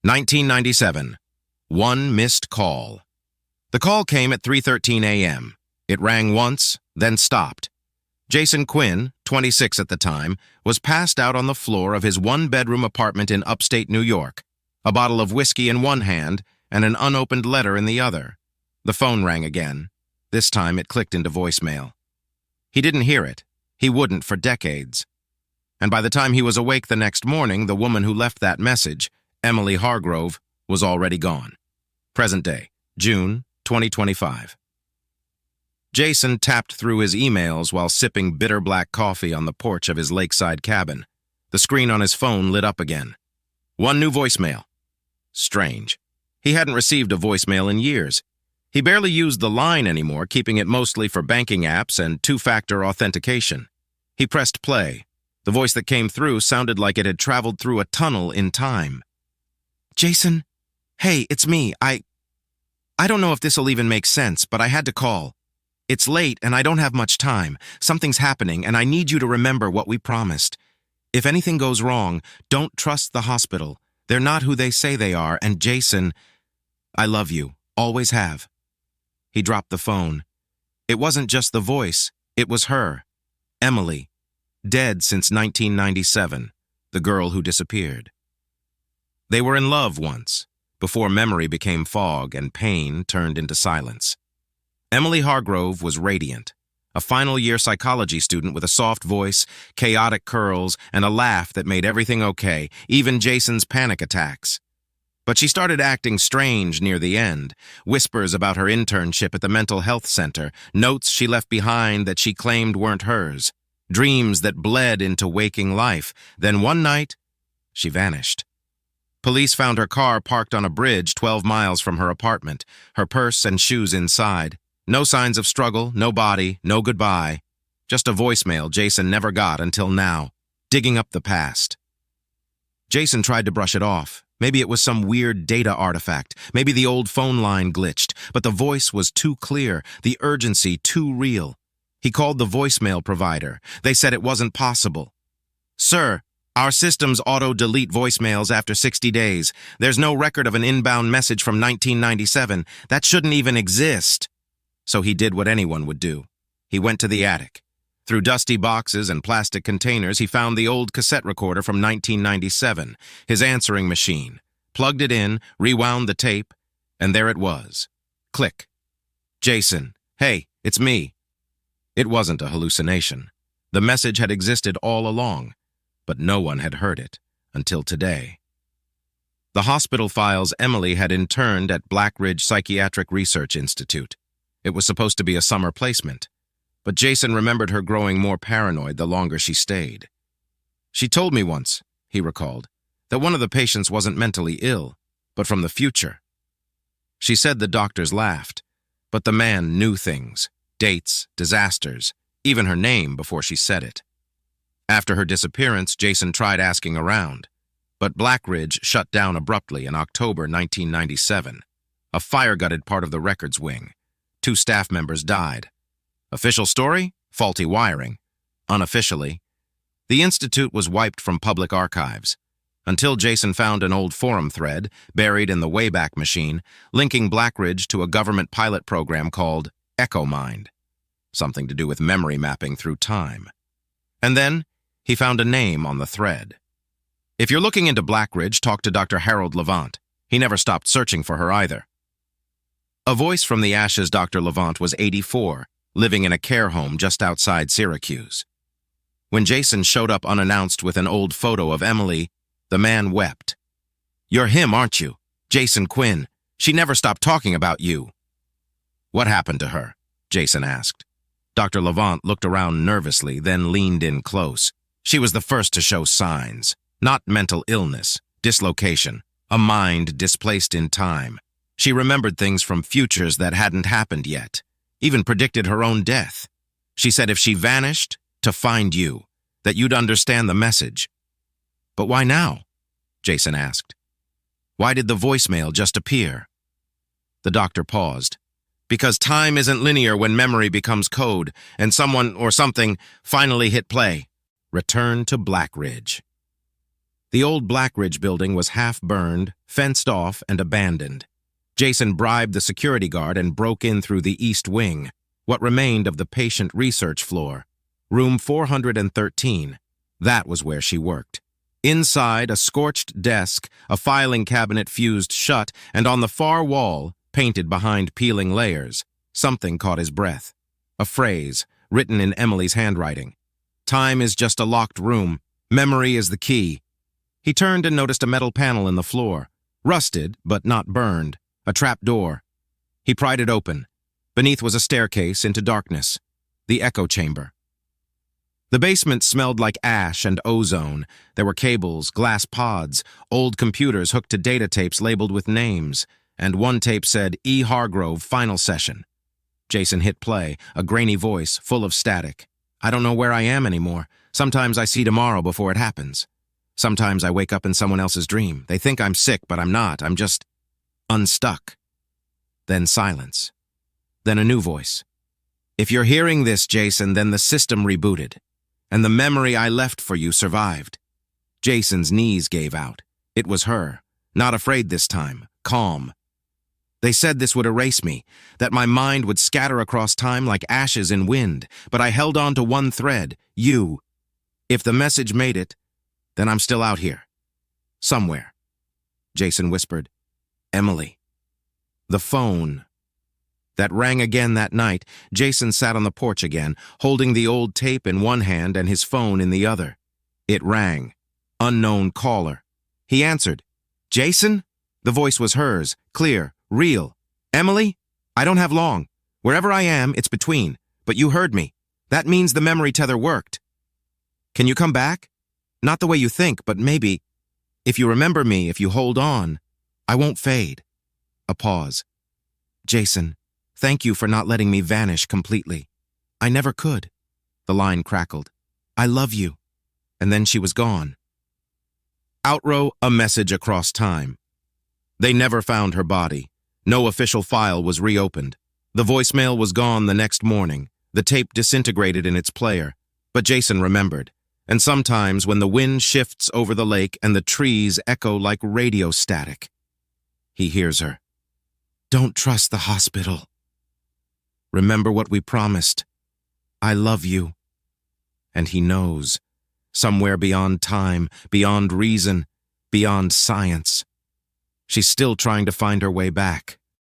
1997. One missed call. The call came at 3:13 a.m. It rang once, then stopped. Jason Quinn, 26 at the time, was passed out on the floor of his one-bedroom apartment in upstate New York, a bottle of whiskey in one hand and an unopened letter in the other. The phone rang again. This time it clicked into voicemail. He didn't hear it. He wouldn't for decades. And by the time he was awake the next morning, the woman who left that message, Emily Hargrove, was already gone. Present day, June 2025. Jason tapped through his emails while sipping bitter black coffee on the porch of his lakeside cabin. The screen on his phone lit up again. One new voicemail. Strange. He hadn't received a voicemail in years. He barely used the line anymore, keeping it mostly for banking apps and two-factor authentication. He pressed play. The voice that came through sounded like it had traveled through a tunnel in time. Jason? Hey, it's me. I don't know if this'll even make sense, but I had to call. It's late and I don't have much time. Something's happening and I need you to remember what we promised. If anything goes wrong, don't trust the hospital. They're not who they say they are, and Jason, I love you. Always have. He dropped the phone. It wasn't just the voice. It was her. Emily. Dead since 1997. The girl who disappeared. They were in love once, before memory became fog and pain turned into silence. Emily Hargrove was radiant, a final-year psychology student with a soft voice, chaotic curls, and a laugh that made everything okay, even Jason's panic attacks. But she started acting strange near the end, whispers about her internship at the mental health center, notes she left behind that she claimed weren't hers, dreams that bled into waking life. Then one night, she vanished. Police found her car parked on a bridge 12 miles from her apartment, her purse and shoes inside. No signs of struggle, no body, no goodbye. Just a voicemail Jason never got until now, digging up the past. Jason tried to brush it off. Maybe it was some weird data artifact. Maybe the old phone line glitched. But the voice was too clear, the urgency too real. He called the voicemail provider. They said it wasn't possible. Sir, our systems auto-delete voicemails after 60 days. There's no record of an inbound message from 1997. That shouldn't even exist. So he did what anyone would do. He went to the attic. Through dusty boxes and plastic containers, he found the old cassette recorder from 1997, his answering machine, plugged it in, rewound the tape, and there it was. Click. Jason, hey, it's me. It wasn't a hallucination. The message had existed all along, but no one had heard it until today. The hospital files Emily had interned at Blackridge Psychiatric Research Institute. It was supposed to be a summer placement, but Jason remembered her growing more paranoid the longer she stayed. She told me once, he recalled, that one of the patients wasn't mentally ill, but from the future. She said the doctors laughed, but the man knew things, dates, disasters, even her name before she said it. After her disappearance, Jason tried asking around, but Blackridge shut down abruptly in October 1997. A fire gutted part of the records wing. 2 staff members died. Official story? Faulty wiring. Unofficially, the institute was wiped from public archives, until Jason found an old forum thread, buried in the Wayback Machine, linking Blackridge to a government pilot program called EchoMind, something to do with memory mapping through time. And then, he found a name on the thread. If you're looking into Blackridge, talk to Dr. Harold Levant. He never stopped searching for her either. A voice from the ashes. Dr. Levant was 84, living in a care home just outside Syracuse. When Jason showed up unannounced with an old photo of Emily, the man wept. You're him, aren't you? Jason Quinn. She never stopped talking about you. What happened to her? Jason asked. Dr. Levant looked around nervously, then leaned in close. She was the first to show signs. Not mental illness, dislocation, a mind displaced in time. She remembered things from futures that hadn't happened yet, even predicted her own death. She said if she vanished, to find you, that you'd understand the message. But why now? Jason asked. Why did the voicemail just appear? The doctor paused. Because time isn't linear when memory becomes code, and someone or something finally hit play. Return to Blackridge. The old Blackridge building was half burned, fenced off, and abandoned. Jason bribed the security guard and broke in through the east wing, what remained of the patient research floor. Room 413. That was where she worked. Inside, a scorched desk, a filing cabinet fused shut, and on the far wall, painted behind peeling layers, something caught his breath. A phrase, written in Emily's handwriting. Time is just a locked room. Memory is the key. He turned and noticed a metal panel in the floor. Rusted, but not burned. A trap door. He pried it open. Beneath was a staircase into darkness. The echo chamber. The basement smelled like ash and ozone. There were cables, glass pods, old computers hooked to data tapes labeled with names, and one tape said, E. Hargrove, final session. Jason hit play, a grainy voice, full of static. I don't know where I am anymore. Sometimes I see tomorrow before it happens. Sometimes I wake up in someone else's dream. They think I'm sick, but I'm not. I'm just unstuck. Then silence. Then a new voice. If you're hearing this, Jason, then the system rebooted. And the memory I left for you survived. Jason's knees gave out. It was her. Not afraid this time. Calm. They said this would erase me, that my mind would scatter across time like ashes in wind, but I held on to one thread, you. If the message made it, then I'm still out here. Somewhere. Jason whispered. Emily. The phone. That rang again that night. Jason sat on the porch again, holding the old tape in one hand and his phone in the other. It rang. Unknown caller. He answered. Jason? The voice was hers, clear, real. Emily? I don't have long. Wherever I am, it's between. But you heard me. That means the memory tether worked. Can you come back? Not the way you think, but maybe. If you remember me, if you hold on, I won't fade. A pause. Jason, thank you for not letting me vanish completely. I never could. The line crackled. I love you. And then she was gone. Outrow, a message across time. They never found her body. No official file was reopened. The voicemail was gone the next morning. The tape disintegrated in its player. But Jason remembered. And sometimes when the wind shifts over the lake and the trees echo like radio static, he hears her. Don't trust the hospital. Remember what we promised. I love you. And he knows. Somewhere beyond time, beyond reason, beyond science. She's still trying to find her way back.